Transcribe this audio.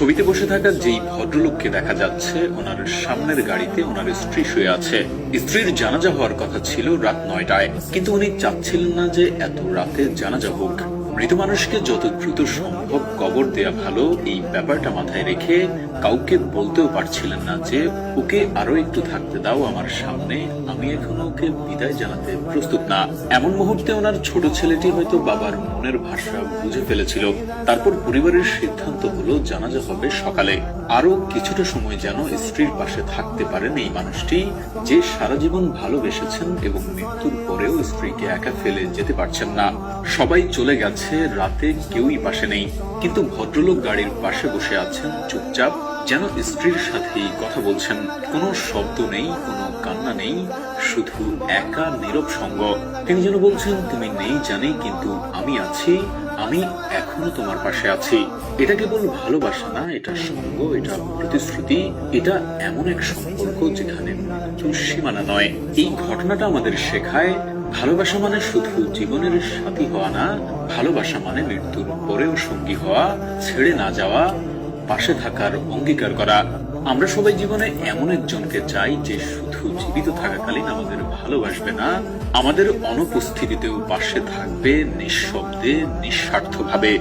ছবিতে বসে থাকা যেই ভদ্রলোককে দেখা যাচ্ছে, ওনার সামনের গাড়িতে ওনার স্ত্রী শুয়ে আছে। স্ত্রীর জানাজা হওয়ার কথা ছিল রাত 9টায়, কিন্তু উনি চাচ্ছিলেন না যে এত রাতে জানাজা হোক। মৃত মানুষকে যত দ্রুত সম্ভব কবর দেয়া ভালো, এই ব্যাপারটা মাথায় রেখে কাউকে বলতেও পারছিলেন না যে ওকে আরো একটু থাকতে দাও আমার সামনে, আমি এখনো ওকে বিদায় জানাতে প্রস্তুত না। এমন মুহূর্তে ওনার ছোট ছেলেটি হয়তো বাবার মনের ভাষা বুঝে ফেলেছিল। তারপর পরিবারের সিদ্ধান্ত হলো জানাজা হবে সকালে। আরো কিছুটা সময় যেন স্ত্রীর পাশে থাকতে পারেন এই মানুষটি, যে সারা জীবন ভালোবেসেছেন এবং মৃত্যুর পরেও স্ত্রীকে একা ফেলে যেতে পারছেন না। সবাই চলে গেছে, রাতে কেউই পাশে নেই, কিন্তু ভদ্রলোক গাড়ির পাশে বসে আছেন চুপচাপ, যেন স্ত্রীর সাথেই কথা বলছেন। কোনো শব্দ নেই, কোনো কান্না নেই, শুধু একা নীরব সঙ্গ। তিনি যেন বলছেন, তুমি নেই জানি, কিন্তু আমি আছি, আমি এখনো তোমার পাশে আছি। এটা কেবল ভালোবাসা না, এটা সঙ্গ, এটা প্রতিশ্রুতি, এটা এমন এক সম্পর্ক যেখানে মৃত্যুর সীমানা নয়। এই ঘটনাটা আমাদের শেখায়, ভালোবাসা মানে শুধু জীবনের সাথী হওয়া না, ভালোবাসা মানে মৃত্যুর পরেও সঙ্গী হওয়া, ছেড়ে না যাওয়া, পাশে থাকার অঙ্গীকার করা। আমরা সবাই জীবনে এমন একজনকে চাই যে শুধু জীবিত থাকাকালীন আমাদের ভালোবাসবে না, আমাদের অনুপস্থিতিতেও পাশে থাকবে, নিঃশব্দে, নিঃস্বার্থভাবে।